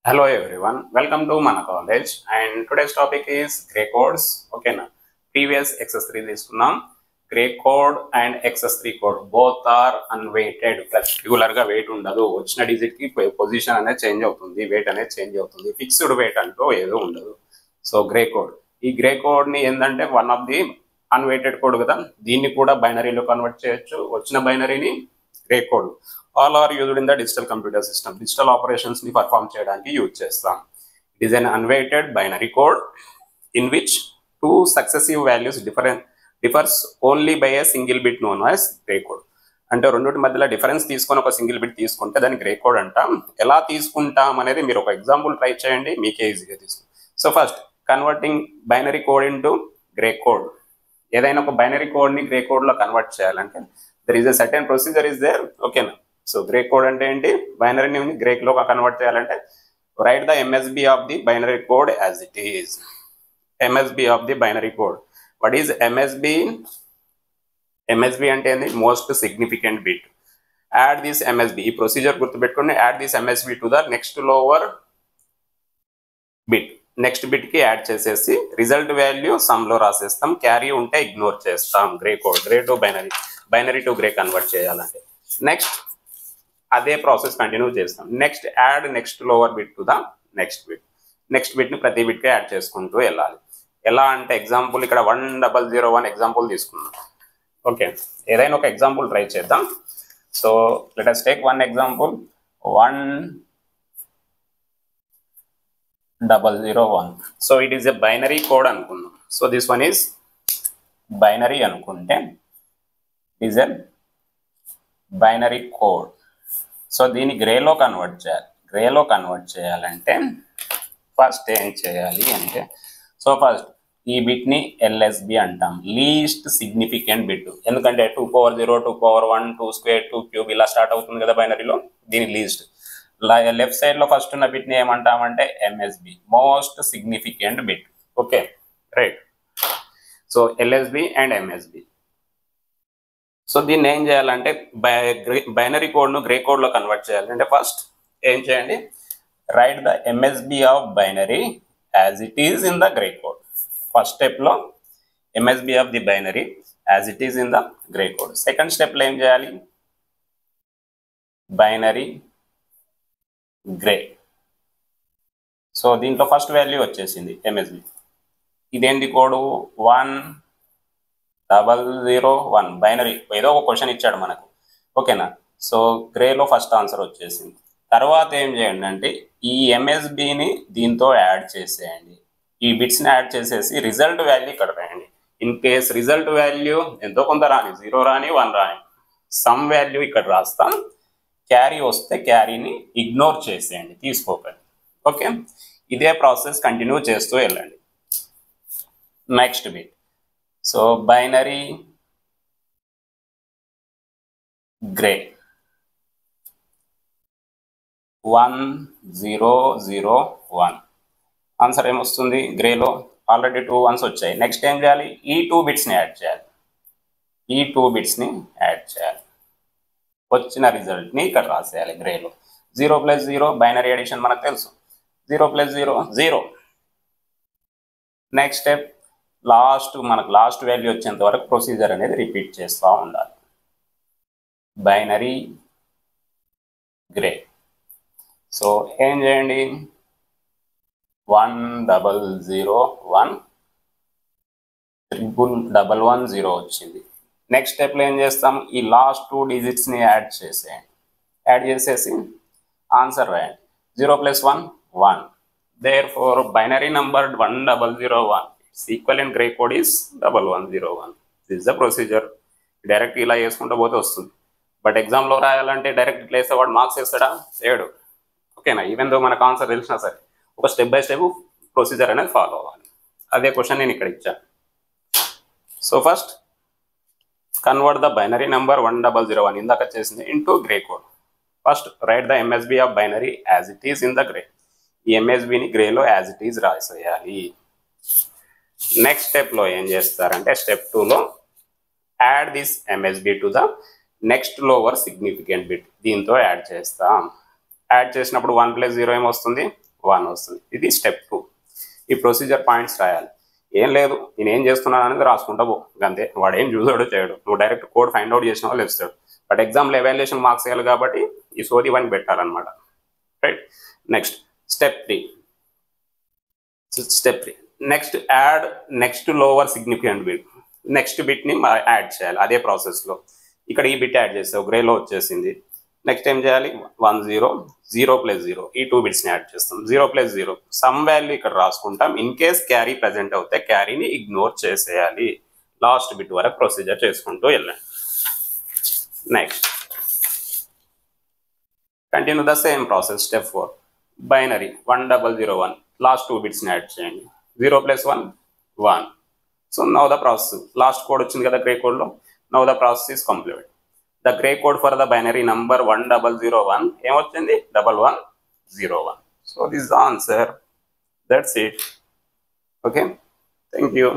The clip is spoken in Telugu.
Hello everyone, welcome to Mana College and today's topic is Gray codes. Okay na. Previous XS3 తీసుకున్నాం. Gray code and XS3 code both are unweighted. Regular గా weight ఉండదు. వచ్చిన డిజిట్ కి పొజిషన్ అనేది చేంజ్ అవుతుంది, weight అనేది చేంజ్ అవుతుంది. ఫిక్స్డ్ weight అంటూ ఏదో ఉండదు. సో గ్రే కోడ్, ఈ గ్రే కోడ్ ని ఏంటంటే one of the unweighted code కదా, దీన్ని కూడా బైనరీలో కన్వర్ట్ చేయొచ్చు. వచ్చిన బైనరీని gray code all are used in the digital computer system. Digital operations ni perform చేయడానికి యూజ్ చేస్తాం. It is an unweighted binary code in which two successive values differs only by a single bit known as gray code. అంటే రెండింటి మధ్యలో డిఫరెన్స్ తీసుకొని ఒక సింగిల్ బిట్ తీసుకుంటే దాన్ని గ్రే కోడ్ అంటాం. ఎలా తీసుకుంటాం అనేది మీరు ఒక ఎగ్జాంపుల్ ట్రై చేయండి, మీకే ఈజీగా తీసుకుంటాం. So first converting binary code into gray code. ఏదైనా ఒక బైనరీ కోడ్ని గ్రే కోడ్లో కన్వర్ట్ చేయాలంటే there is a certain procedure is there. ఓకేనా. సో గ్రే కోడ్ అంటే ఏంటి? బైనరీని గ్రేలో కన్వర్ట్ చేయాలంటే write the MSB of the binary code as it is. MSB of the binary code. What is MSB? MSB అంటే ఏంటి? Most significant bit. Add this MSB, ఈ ప్రొసీజర్ గుర్తుపెట్టుకుని add this MSB to the next lower bit. Next bit కి యాడ్ చేసేసి రిజల్ట్ వాల్యూ సమ్ లో రాసేస్తాం. క్యారీ ఉంటే ఇగ్నోర్ చేస్తాం. Gray code, gray to binary, binary to gray convert చేయాలంటే నెక్స్ట్ అదే ప్రాసెస్ కంటిన్యూ చేస్తాం. Next add next lower bit to the next bit. Next బిట్ని ప్రతి బిట్కి యాడ్ చేసుకుంటూ వెళ్ళాలి. ఎలా అంటే ఎగ్జాంపుల్ ఇక్కడ 1001 ఎగ్జాంపుల్ తీసుకుందాం. ఓకే, ఏదైనా ఒక ఎగ్జాంపుల్ ట్రై చేద్దాం. So let us take one example 1001. So it is a binary code అనుకుందాం. So this one is binary అనుకుంటే is a binary code. So దీన్ని గ్రేలో కన్వర్ట్ చేయాలి. గ్రేలో కన్వర్ట్ చేయాలంటే ఫస్ట్ ఏం చేయాలి అంటే, సో ఫస్ట్ ఈ బిట్ని ఎల్ఎస్బి అంటాం, లీస్ట్ సిగ్నిఫికెంట్ బిట్. ఎందుకంటే 2 power 0, 2 power 1, 2 square, 2 cube ఇలా స్టార్ట్ అవుతుంది కదా బైనరీలో, దీని లీస్ట్. లెఫ్ట్ సైడ్లో ఫస్ట్ ఉన్న బిట్ని ఏమంటామంటే MSB, most significant bit. Okay right. So LSB and MSB. So దీన్ని ఏం చేయాలంటే బైనరీ కోడ్ను గ్రే కోడ్లో కన్వర్ట్ చేయాలంటే ఫస్ట్ ఏం చేయండి, write the MSB of binary as it is in the gray code. First స్టెప్లో MSB of the binary as it is in the gray code. Second స్టెప్లో ఏం చేయాలి, బైనరీ గ్రే. సో దీంట్లో ఫస్ట్ వాల్యూ వచ్చేసింది ఎంఎస్బి. ఇదేంటి కోడు? 1001 బైనరీ. ఏదో ఒక క్వశ్చన్ ఇచ్చాడు మనకు. ఓకేనా. సో గ్రేలో ఫస్ట్ ఆన్సర్ వచ్చేసింది. తర్వాత ఏం చేయండి అంటే ఈ ఎంఎస్బిని దీంతో యాడ్ చేసేయండి. ఈ బిట్స్ని యాడ్ చేసేసి రిజల్ట్ వాల్యూ ఇక్కడ రాయండి. ఇన్ కేస్ రిజల్ట్ వాల్యూ ఎంతో కొంత రాని, 0 రాని 1 రాని, సమ్ వాల్యూ ఇక్కడ రాస్తాం. క్యారీ వస్తే క్యారీని ఇగ్నోర్ చేసేయండి, తీసుకోకండి. ఓకే, ఇదే ప్రాసెస్ కంటిన్యూ చేస్తూ వెళ్ళండి. Next bit. So binary grey 1001. Answer ఏమొస్తుంది? గ్రేలో ఆల్రెడీ 2 1s వచ్చాయి. నెక్స్ట్ ఏం చేయాలి, ఈ 2 బిట్స్ని యాడ్ చేయాలి. ఈ 2 బిట్స్ని యాడ్ చేయాలి. వచ్చిన రిజల్ట్ని ఇక్కడ రాసేయాలి గ్రేలో. 0 + 0 బైనరీ అడిషన్ మనకు తెలుసు. 0 + 0 0. నెక్స్ట్ స్టెప్, మనకు లాస్ట్ వాల్యూ వచ్చేంత వరకు ప్రొసీజర్ అనేది రిపీట్ చేస్తూ ఉండాలి. Binary gray. సో ఏం చేయండి, 1001 1110 వచ్చింది. నెక్స్ట్ స్టెప్లో ఏం చేస్తాం, ఈ లాస్ట్ 2 డిజిట్స్ని యాడ్ చేసేయండి. యాడ్ చేసేసి ఆన్సర్ రాయండి. 0 + 1 1. Therefore binary number 1001 its equivalent gray code is 1101. This is the procedure. Direct ఇలా చేసుకుంటూ పోతే వస్తుంది. బట్ ఎగ్జామ్లో రాయాలంటే డైరెక్ట్ ఇట్లా వేస్తే వాడు మార్క్స్ వేస్తాడా? వేయడు. ఓకేనా. ఈవెన్ దో మనకు ఆన్సర్ తెలిసినా సరే ఒక స్టెప్ బై స్టెప్ ప్రొసీజర్ అనేది ఫాలో అవ్వాలి. అదే క్వశ్చన్ నేను ఇక్కడ ఇచ్చాను. So first convert the binary number 1001 ఇందాక చేసింది into gray code. First right the MSB of binary as it is in the grey. ఈ ఎంఎస్బిని గ్రేలో యాజ్ ఇట్ ఈజ్ రాసేయాలి. నెక్స్ట్ స్టెప్లో ఏం చేస్తారంటే స్టెప్ 2లో add this MSB to the next lower significant bit. దీంతో యాడ్ చేస్తాం. యాడ్ చేసినప్పుడు 1 + 0 ఏమొస్తుంది? 1 వస్తుంది. ఇది స్టెప్ 2. ఈ ప్రొసీజర్ పాయింట్స్ రాయాలి. ఏం లేదు, నేను ఏం చేస్తున్నాను అనేది రాసుకుంటా పో, అంతే. వాడు ఏం చూసాడో చేయడు, నువ్వు డైరెక్ట్ కోడ్ ఫైండ్ అవుట్ చేసిన వాళ్ళు ఇస్తాడు. బట్ ఎగ్జామ్లో ఎవాల్యుయేషన్ మార్క్స్ వేయాలి కాబట్టి ఈ సోది ఇవన్నీ పెట్టారనమాట. Right. Next step 3. Next add next lower significant bit. Next బిట్ని యాడ్ చేయాలి అదే ప్రాసెస్లో. ఇక్కడ ఈ బిట్ యాడ్ చేస్తావు, గ్రేలో వచ్చేసింది. నెక్స్ట్ ఏం చేయాలి, 1 0 0 + 0 ఈ 2 బిట్స్ని యాడ్ చేస్తాం. 0 + 0 సమ్ వాల్యూ ఇక్కడ రాసుకుంటాం. ఇన్ కేస్ క్యారీ ప్రజెంట్ అవుతే క్యారీని ఇగ్నోర్ చేసేయాలి. లాస్ట్ బిట్ వరకు ప్రొసీజర్ చేసుకుంటూ వెళ్ళండి. Next continue the same process. Step 4 binary 1 0 0 1 last 2 బిట్స్ని యాడ్ చేయండి. 0 + 1 1. So now the process, last code వచ్చింది కదా గ్రే కోడ్లో. Now the process is complete. The gray code for the binary number 1 0 0 1 ఏమొచ్చింది 1 1 0 1. So this is the answer. That's it. Okay. Thank you.